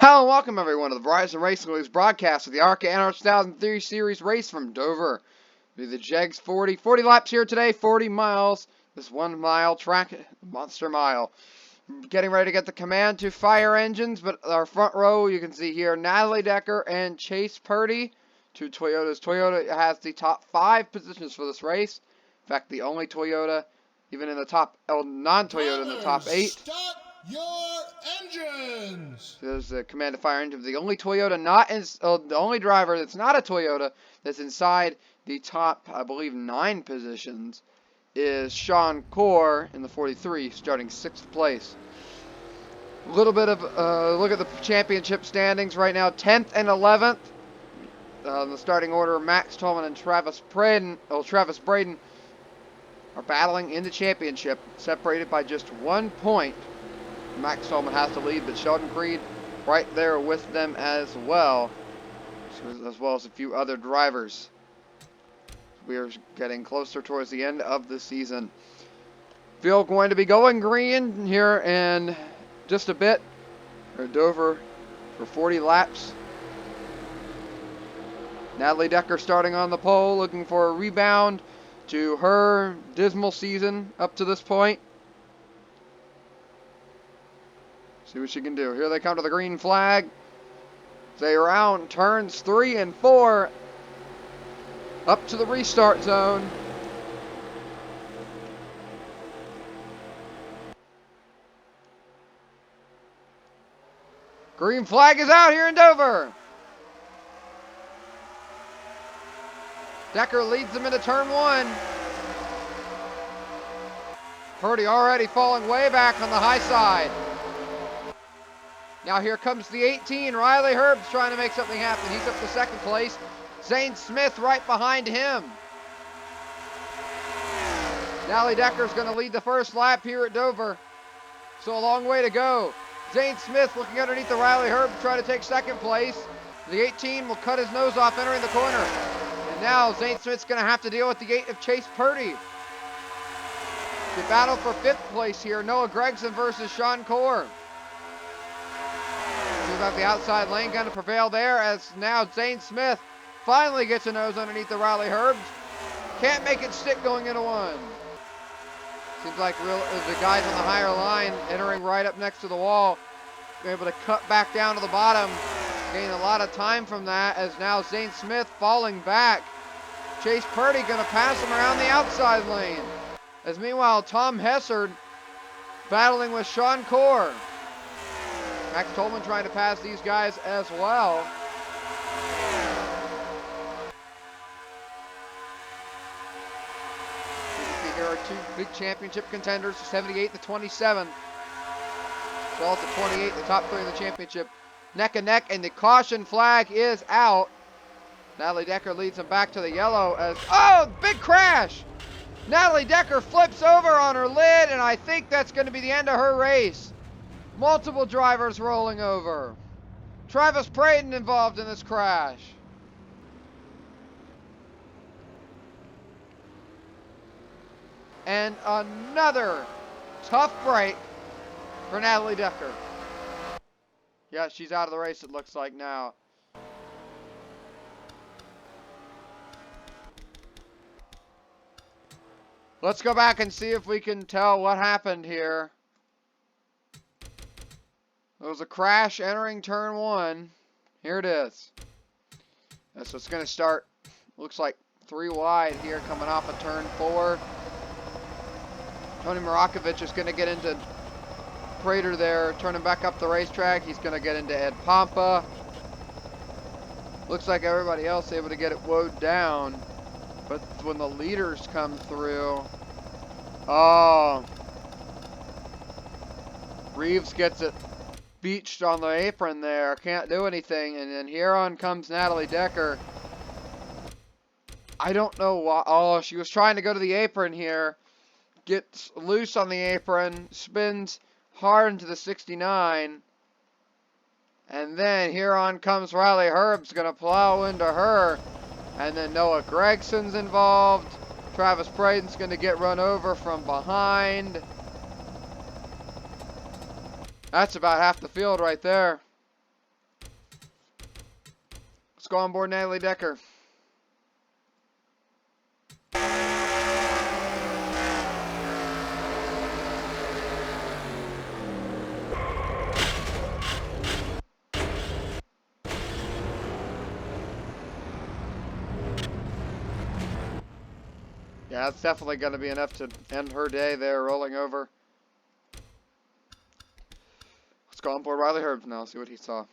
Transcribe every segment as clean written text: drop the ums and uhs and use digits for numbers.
Hello and welcome everyone to the Verizon Racing League's broadcast of the ARCA NR2003 series race from Dover. It'll be the Jegs 40 laps here today, 40 miles. This 1 mile track, monster mile. Getting ready to get the command to fire engines, but our front row, you can see here, Natalie Decker and Chase Purdy, two Toyotas. Toyota has the top 5 positions for this race. In fact, the only Toyota, even in the top, non-Toyota in the top 8. Start your engines. There's the command to fire engine. The only Toyota the only driver that's not a Toyota that's inside the top, I believe, 9 positions is Sean Core in the 43, starting 6th place. A little bit of look at the championship standings right now. 10th and 11th. In the starting order, Max Tolman and Travis Braden are battling in the championship, separated by just 1 point. Max Tolman has to lead, but Sheldon Creed right there with them as well as a few other drivers. We are getting closer towards the end of the season. Field going to be going green here in just a bit. We're at Dover for 40 laps. Natalie Decker starting on the pole, looking for a rebound to her dismal season up to this point. See what she can do. Here they come to the green flag. They around turns 3 and 4. Up to the restart zone. Green flag is out here in Dover. Decker leads them into turn 1. Purdy already falling way back on the high side. Now here comes the 18, Riley Herbst trying to make something happen. He's up to 2nd place. Zane Smith right behind him. Natalie Decker's going to lead the first lap here at Dover. So a long way to go. Zane Smith looking underneath the Riley Herbst trying to take 2nd place. The 18 will cut his nose off entering the corner. And now Zane Smith's going to have to deal with the 8 of Chase Purdy. The battle for 5th place here. Noah Gregson versus Sean Core. Seems like the outside lane going to prevail there as now Zane Smith finally gets a nose underneath the Riley Herbst. Can't make it stick going into 1. Seems like the guys on the higher line entering right up next to the wall. Able to cut back down to the bottom. Gain a lot of time from that as now Zane Smith falling back. Chase Purdy going to pass him around the outside lane. As meanwhile, Tom Hessard battling with Sean Core. Max Tolman trying to pass these guys as well. You can see here are 2 big championship contenders, 78 to 27. So also 28, the top 3 in the championship. Neck and neck, and the caution flag is out. Natalie Decker leads them back to the yellow as, oh, big crash! Natalie Decker flips over on her lid, and I think that's going to be the end of her race. Multiple drivers rolling over. Travis Braden involved in this crash. And another tough break for Natalie Decker. Yeah, she's out of the race, it looks like now. Let's go back and see if we can tell what happened here. There was a crash entering turn 1. Here it is. So it's going to start, looks like 3 wide here coming off of turn 4. Tony Marakovich is going to get into Prater there, turning back up the racetrack. He's going to get into Ed Pompa. Looks like everybody else able to get it woed down. But when the leaders come through, oh, Reeves gets it beached on the apron there, can't do anything, and then here on comes Natalie Decker. I don't know why. Oh, she was trying to go to the apron here, gets loose on the apron, spins hard into the 69, and then here on comes Riley Herbst's gonna plow into her, and then Noah Gregson's involved. Travis Braden's gonna get run over from behind. That's about half the field right there. go on board Natalie Decker. Yeah, that's definitely going to be enough to end her day there, rolling over. Let's go on board Riley Herbst now, see what he saw.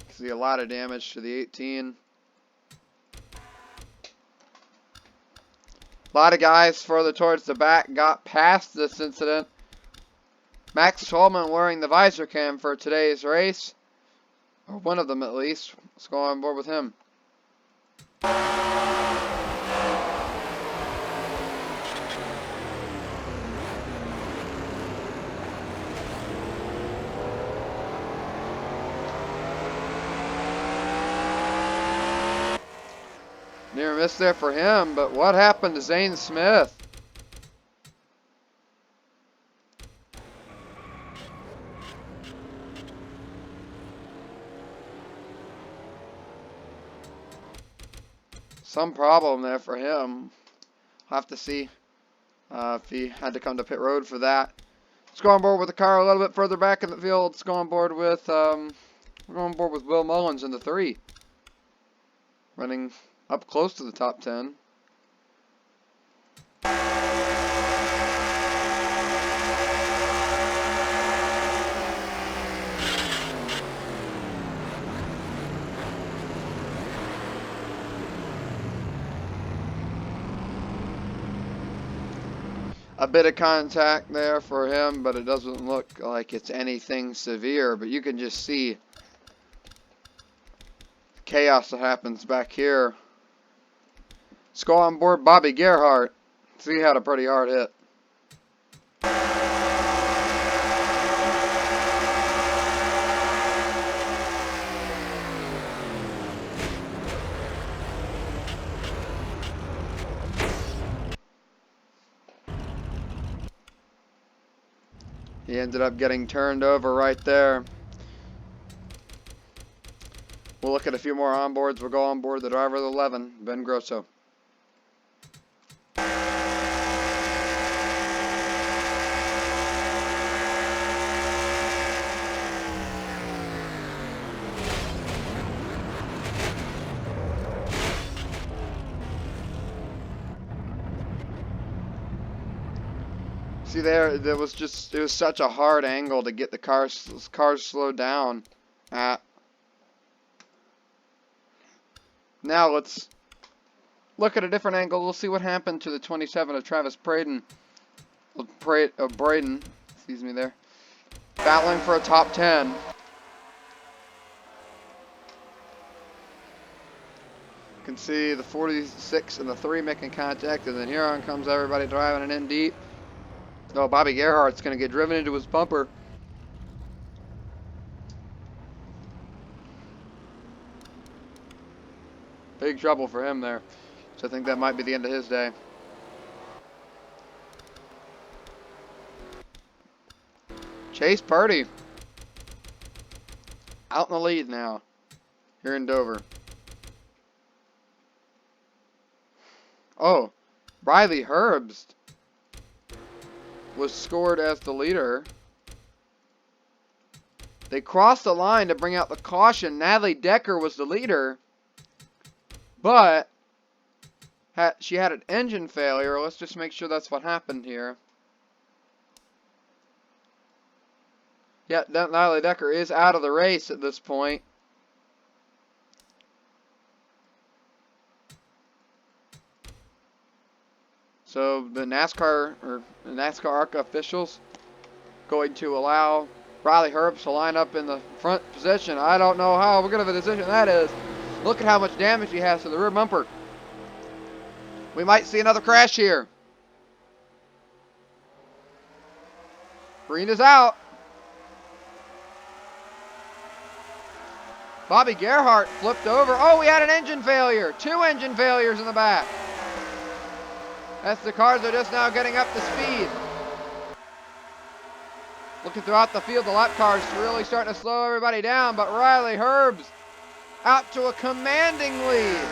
See a lot of damage to the 18. A lot of guys further towards the back got past this incident. Max Tolman wearing the visor cam for today's race. Or one of them at least. Let's go on board with him. Near miss there for him, but what happened to Zane Smith? Some problem there for him. I'll have to see if he had to come to pit road for that. Let's go on board with the car a little bit further back in the field. Let's go on board with Will Mullins in the 3. Running up close to the top 10. A bit of contact there for him, but it doesn't look like it's anything severe. But you can just see the chaos that happens back here. Let's go on board Bobby Gerhardt. He had a pretty hard hit. He ended up getting turned over right there. We'll look at a few more onboards. We'll go on board the driver of the 11, Ben Grosso. See there, it was such a hard angle to get the cars slowed down at. Now let's look at a different angle. We'll see what happened to the 27 of Travis Braden. Braden, excuse me there. Battling for a top 10. You can see the 46 and the 3 making contact, and then here on comes everybody driving it in deep. Oh, Bobby Gerhardt's going to get driven into his bumper. Big trouble for him there. So I think that might be the end of his day. Chase Purdy out in the lead now here in Dover. Oh, Riley Herbst was scored as the leader. They crossed the line to bring out the caution. Natalie Decker was the leader, but she had an engine failure. Let's just make sure that's what happened here. Yeah, Natalie Decker is out of the race at this point. So the NASCAR ARCA officials going to allow Riley Herbst to line up in the front position. I don't know how good of a decision that is. Look at how much damage he has to the rear bumper. We might see another crash here. Green is out. Bobby Gerhart flipped over. Oh, we had an engine failure. 2 engine failures in the back. As the cars are just now getting up to speed. Looking throughout the field, the lap cars really starting to slow everybody down, but Riley Herbst out to a commanding lead.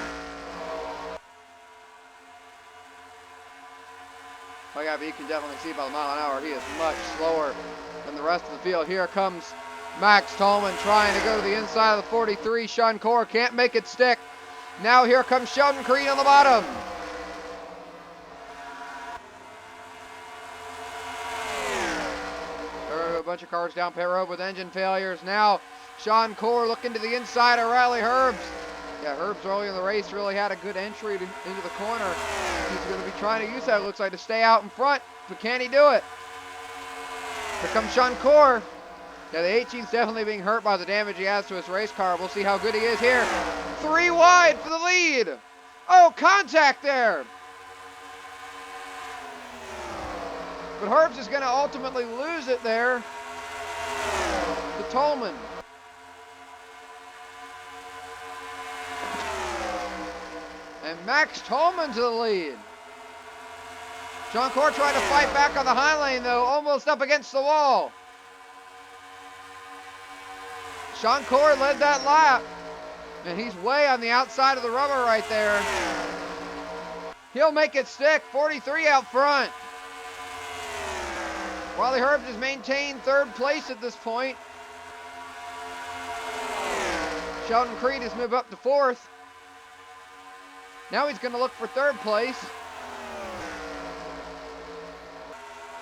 Oh yeah, but you can definitely see by the mile an hour, he is much slower than the rest of the field. Here comes Max Tolman trying to go to the inside of the 43. Sean Core can't make it stick. Now here comes Sheldon Creed on the bottom. There are a bunch of cars down pit road with engine failures. Now Sean Core looking to the inside of Riley Herbst. Yeah, Herbst early in the race really had a good entry into the corner. He's going to be trying to use that, it looks like, to stay out in front. But can he do it? Here comes Sean Core. Yeah, the 18's definitely being hurt by the damage he has to his race car. We'll see how good he is here. 3 wide for the lead. Oh, contact there. But Herbst is going to ultimately lose it there to Tolman. And Max Tolman to the lead. Sean Core trying to fight back on the high lane though, almost up against the wall. Sean Core led that lap, and he's way on the outside of the rubber right there. He'll make it stick, 43 out front. Riley Herbst has maintained 3rd place at this point. Sheldon Creed has moved up to 4th. Now he's going to look for 3rd place.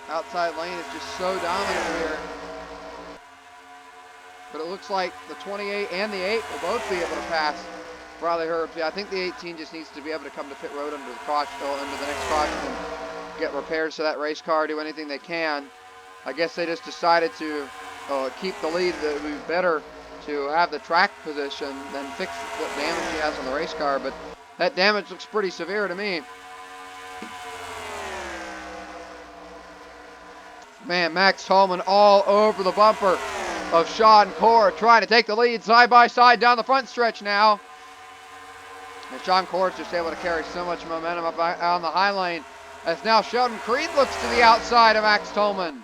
Outside lane is just so dominant here. But it looks like the 28 and the 8 will both be able to pass Riley Herbst. Yeah, I think the 18 just needs to be able to come to pit road under the caution, under the next caution, and get repairs to that race car, do anything they can. I guess they just decided to keep the lead. It would be better to have the track position than fix what damage he has on the race car, but that damage looks pretty severe to me. Man, Max Tolman all over the bumper of Sean Core, trying to take the lead side by side down the front stretch now. And Sean Core is just able to carry so much momentum up on the high lane, as now Sheldon Creed looks to the outside of Max Tolman.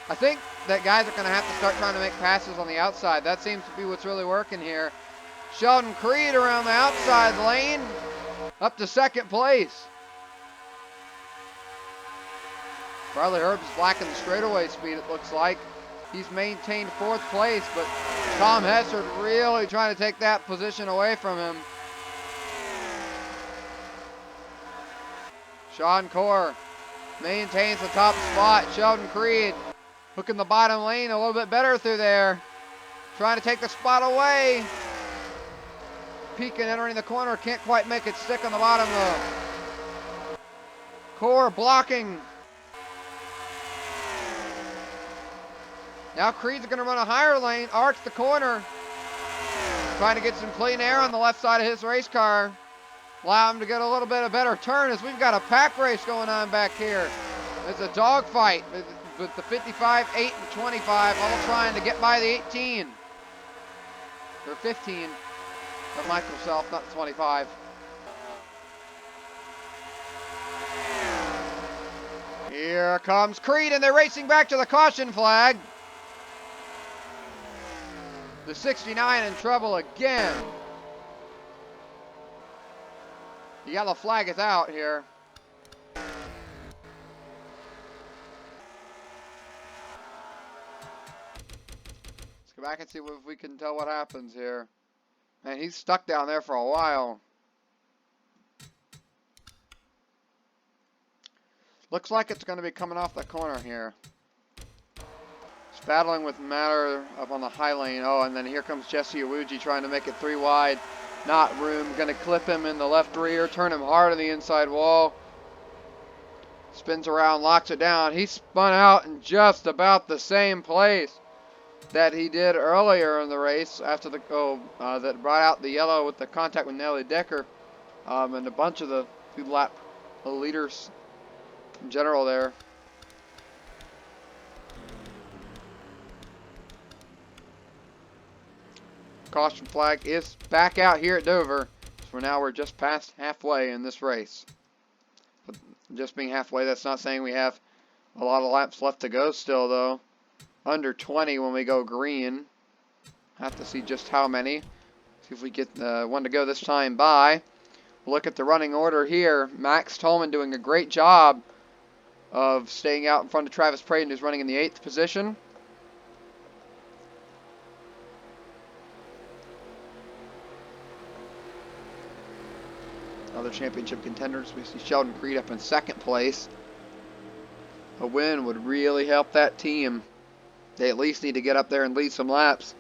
I think that guys are going to have to start trying to make passes on the outside. That seems to be what's really working here. Sheldon Creed around the outside lane, up to 2nd place. Riley Herbst is lacking the straightaway speed, it looks like. He's maintained 4th place, but Tom Hessard really trying to take that position away from him. Sean Core maintains the top spot. Sheldon Creed hooking the bottom lane a little bit better through there. Trying to take the spot away. Peeking, entering the corner, can't quite make it stick on the bottom though. Core blocking. Now Creed's going to run a higher lane, arch the corner. Trying to get some clean air on the left side of his race car. Allow him to get a little bit of better turn, as we've got a pack race going on back here. It's a dogfight with the 55, 8, and 25 all trying to get by the 18. Or 15 of Michael Self, not the 25. Here comes Creed, and they're racing back to the caution flag. The 69 in trouble again. The yellow flag is out here. Let's go back and see if we can tell what happens here. Man, he's stuck down there for a while. Looks like it's going to be coming off the corner here. It's battling with Matter up on the high lane. Oh, and then here comes Jesse Iwuji trying to make it 3 wide. Not room. Going to clip him in the left rear. Turn him hard on the inside wall. Spins around, locks it down. He spun out in just about the same place that he did earlier in the race after the that brought out the yellow with the contact with Nelly Decker and a bunch of the lap leaders in general there. caution flag is back out here at Dover. So now we're just past halfway in this race. But just being halfway, that's not saying we have a lot of laps left to go still, though. Under 20 when we go green. Have to see just how many. See if we get one to go this time by. Look at the running order here. Max Tolman doing a great job of staying out in front of Travis Praden, who's running in the 8th position. Other championship contenders, we see Sheldon Creed up in 2nd place. A win would really help that team. They at least need to get up there and lead some laps.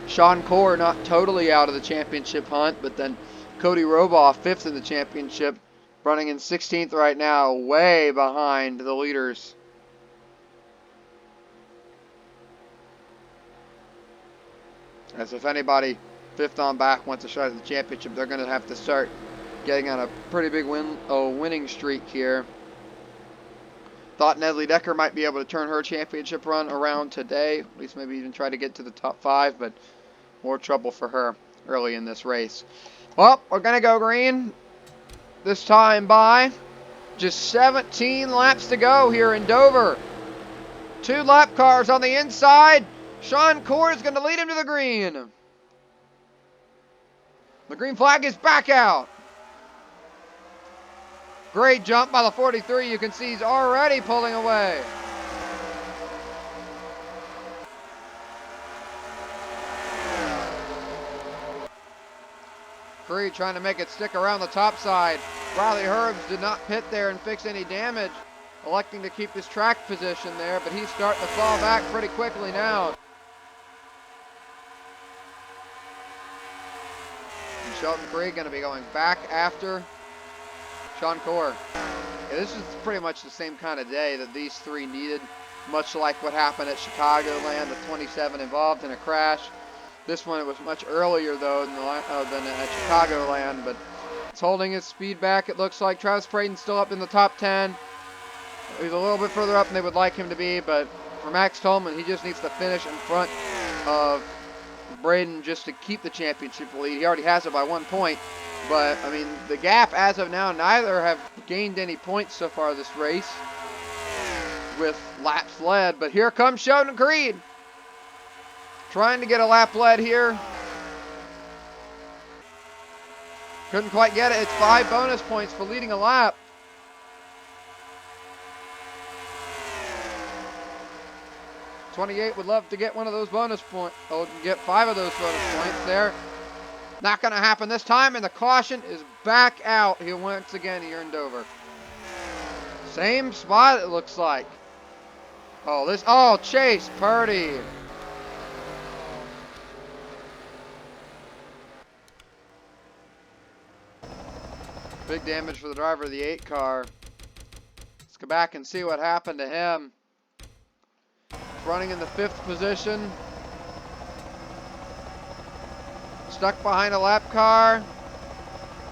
Sean Corr not totally out of the championship hunt, but then Cody Roboff 5th in the championship, running in 16th right now, way behind the leaders. As if anybody 5th on back wants a shot at the championship, they're going to have to start getting on a pretty big winning streak here. Thought Nedley Decker might be able to turn her championship run around today, at least maybe even try to get to the top 5, but more trouble for her early in this race. Well, we're going to go green this time by. Just 17 laps to go here in Dover. 2 lap cars on the inside. Sean Corr is going to lead him to the green. The green flag is back out. Great jump by the 43. You can see he's already pulling away. Creed trying to make it stick around the top side. Riley Herbs did not pit there and fix any damage, electing to keep his track position there, but he's starting to fall back pretty quickly now. And Sheldon Creed going to be going back after Sean Corr. Yeah, this is pretty much the same kind of day that these 3 needed, much like what happened at Chicagoland, the 27 involved in a crash. This one, it was much earlier, though, than at Chicagoland, but it's holding his speed back, it looks like. Travis Praden's still up in the top 10. He's a little bit further up than they would like him to be, but for Max Tolman, he just needs to finish in front of Braden just to keep the championship lead. He already has it by 1 point, but, I mean, the gap as of now, neither have gained any points so far this race with laps led, but here comes Sheldon Creed. Trying to get a lap lead here. Couldn't quite get it. It's 5 bonus points for leading a lap. '28 would love to get one of those bonus points. Oh, get 5 of those bonus points there. Not going to happen this time, and the caution is back out here once again here in Dover. Same spot it looks like. Oh, Chase Purdy. Big damage for the driver of the 8 car. Let's go back and see what happened to him. Running in the 5th position. Stuck behind a lap car.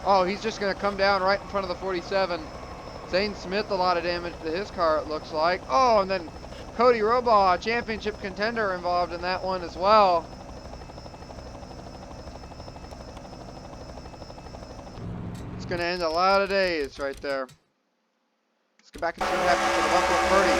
Oh, he's just going to come down right in front of the 47. Zane Smith, a lot of damage to his car, it looks like. Oh, and then Cody Robaugh, championship contender, involved in that one as well. Going to end a lot of days right there. Let's go back and see what happens to the Buffalo Purdy.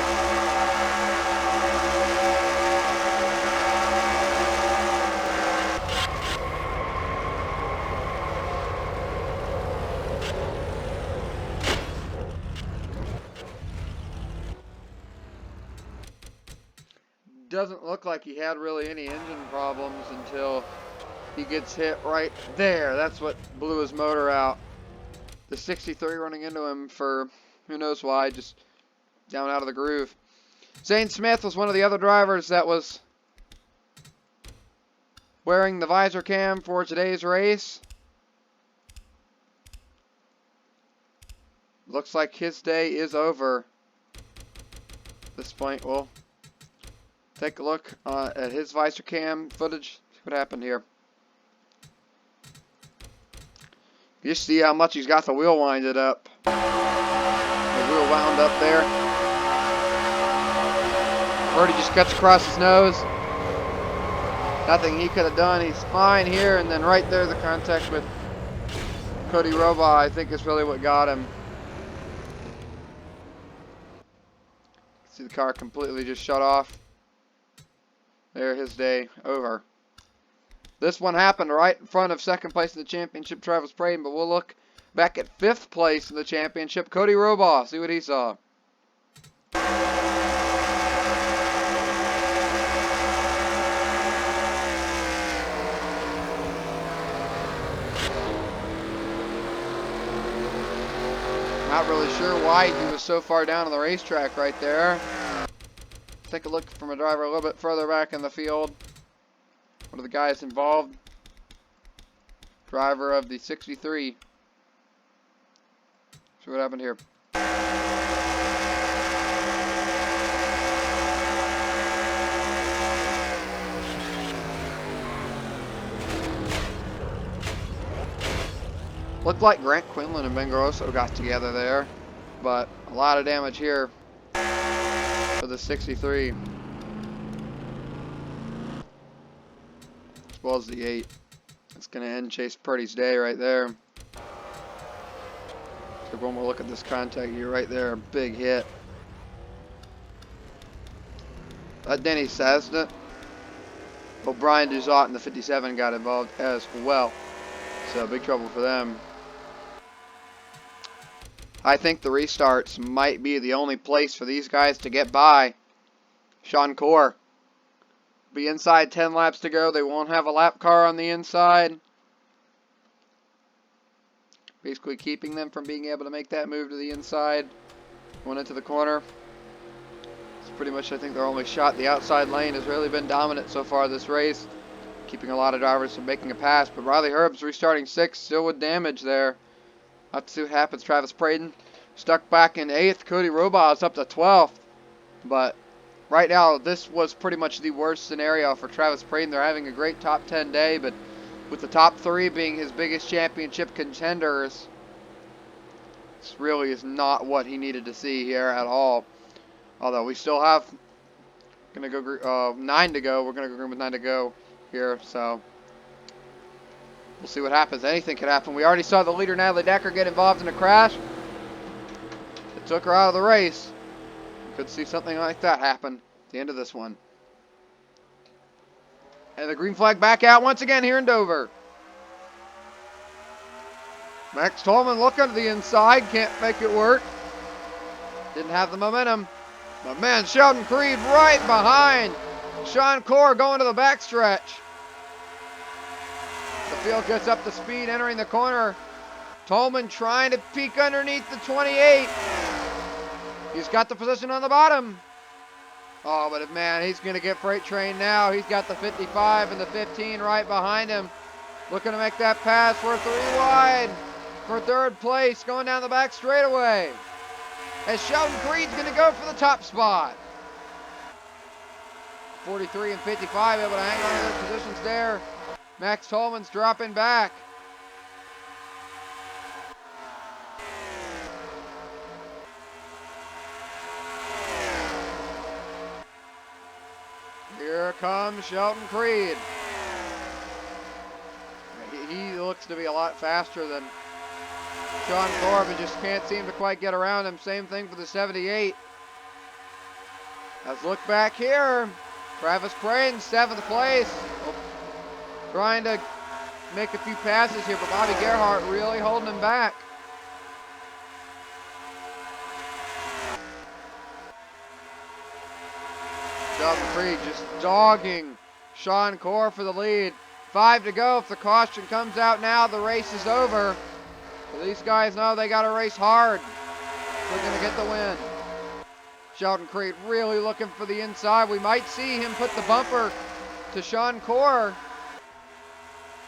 Doesn't look like he had really any engine problems until he gets hit right there. That's what blew his motor out. The 63 running into him for who knows why, just down out of the groove. Zane Smith was one of the other drivers that was wearing the visor cam for today's race. Looks like his day is over. At this point, we'll take a look at his visor cam footage, see what happened here. You see how much he's got the wheel winded up. The wheel wound up there. Birdie just cuts across his nose. Nothing he could have done. He's fine here, and then right there the contact with Cody Roba, I think, is really what got him. See the car completely just shut off. There, his day over. This one happened right in front of second place in the championship, Travis Braden, but we'll look back at 5th place in the championship, Cody Roba. See what he saw. Not really sure why he was so far down on the racetrack right there. Take a look from a driver a little bit further back in the field. One of the guys involved. Driver of the 63. See what happened here. Looked like Grant Quinlan and Ben Grosso got together there, but a lot of damage here for the 63. As well as the 8. It's going to end Chase Purdy's day right there. So one more look at this contact here right there. Big hit. Denny Sasna. O'Brien Duzot in the 57 got involved as well. So big trouble for them. I think the restarts might be the only place for these guys to get by. Sean Core. Be inside 10 laps to go. They won't have a lap car on the inside. Basically keeping them from being able to make that move to the inside. Going into the corner. It's pretty much, I think, their only shot. The outside lane has really been dominant so far this race. Keeping a lot of drivers from making a pass. But Riley Herb's restarting 6th, still with damage there. I'll have to see what happens. Travis Braden stuck back in 8th. Cody Roba is up to 12th. But right now, this was pretty much the worst scenario for Travis Braden. They're having a great top 10 day, but with the top 3 being his biggest championship contenders, this really is not what he needed to see here at all. Although we still have 9 to go. We're going to go green with 9 to go here, so we'll see what happens. Anything could happen. We already saw the leader, Natalie Decker, get involved in a crash. It took her out of the race. Could see something like that happen at the end of this one. And the green flag back out once again here in Dover. Max Tolman looking to the inside. Can't make it work. Didn't have the momentum. But man, Sheldon Creed right behind Sean Core going to the backstretch. The field gets up to speed entering the corner. Tolman trying to peek underneath the 28. He's got the position on the bottom. Oh, but man, he's going to get freight train now. He's got the 55 and the 15 right behind him. Looking to make that pass. We're 3 wide for 3rd place going down the back straightaway. As Sheldon Creed's going to go for the top spot. 43 and 55 able to hang on to their positions there. Max Tolman's dropping back. Here comes Sheldon Creed. He looks to be a lot faster than Sean Core, but just can't seem to quite get around him. Same thing for the 78. Let's look back here. Travis Braden, 7th place. Trying to make a few passes here, but Bobby Gerhardt really holding him back. Sheldon Creed just dogging Sean Core for the lead. 5 to go. If the caution comes out now, the race is over. So these guys know they got to race hard. They're going to get the win. Sheldon Creed really looking for the inside. We might see him put the bumper to Sean Core.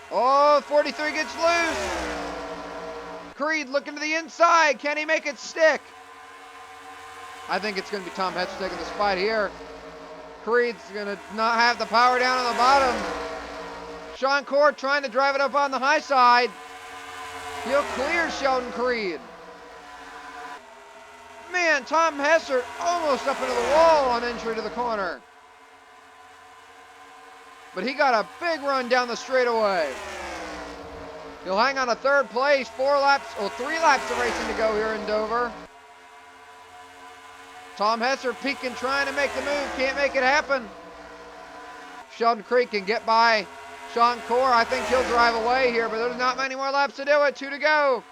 Oh, 43 gets loose. Creed looking to the inside. Can he make it stick? I think it's going to be Tom Hetch taking the spot here. Creed's going to not have the power down on the bottom. Sean Core trying to drive it up on the high side. He'll clear Sheldon Creed. Man, Tom Hessert almost up into the wall on entry to the corner. But he got a big run down the straightaway. He'll hang on to third place. 3 laps of racing to go here in Dover. Tom Hessert peeking, trying to make the move. Can't make it happen. Sheldon Creek can get by Sean Core. I think he'll drive away here, but there's not many more laps to do it. 2 to go.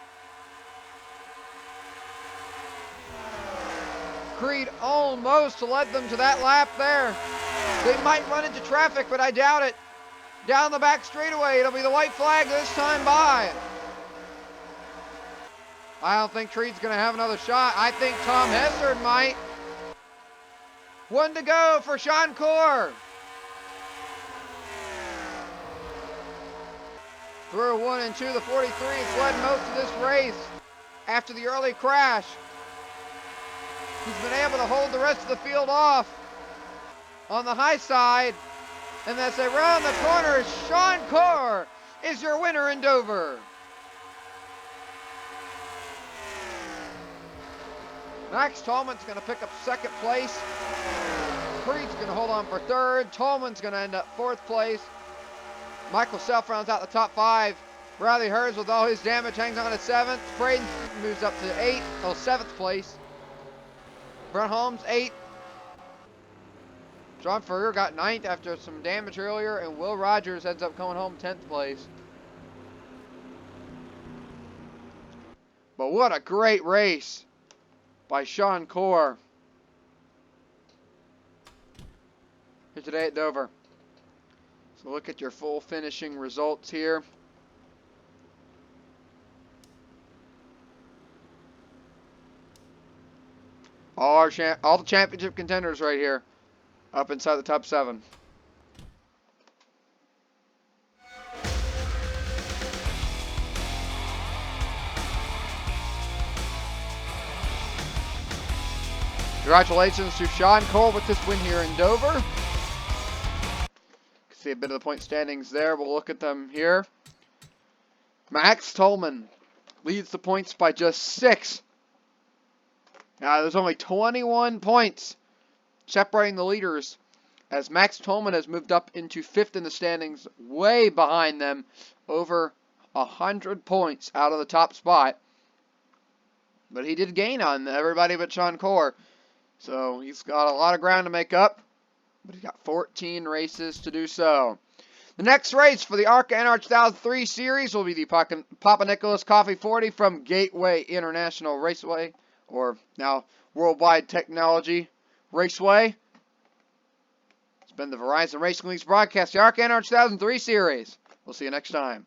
Creed almost led them to that lap there. They might run into traffic, but I doubt it. Down the back straightaway, it'll be the white flag this time by. I don't think Creed's going to have another shot. I think Tom Hessert might. 1 to go for Sean Core. Through 1 and 2, the 43 has led most of this race after the early crash. He's been able to hold the rest of the field off on the high side. And as they round the corner, Sean Core is your winner in Dover. Max Tolman's going to pick up 2nd place. Creed's going to hold on for 3rd. Tolman's going to end up 4th place. Michael Self rounds out the top 5. Riley Hurds, with all his damage, hangs on to 7th. Braden moves up to 7th place. Brent Holmes, 8th. John Furrier got 9th after some damage earlier, and Will Rogers ends up coming home 10th place. But what a great race by Sean Core here today at Dover. So look at your full finishing results here. All the championship contenders right here, up inside the top 7. Congratulations to Sean Core with this win here in Dover. You can see a bit of the point standings there. We'll look at them here. Max Tolman leads the points by just 6. Now, there's only 21 points separating the leaders, as Max Tolman has moved up into 5th in the standings, way behind them, over 100 points out of the top spot. But he did gain on everybody but Sean Core, so he's got a lot of ground to make up, but he's got 14 races to do so. The next race for the ARCA NR2003 series will be the Papa Nicholas Coffee 40 from Gateway International Raceway, or now Worldwide Technology Raceway. It's been the Verizon Racing League's broadcast, the ARCA NR2003 series. We'll see you next time.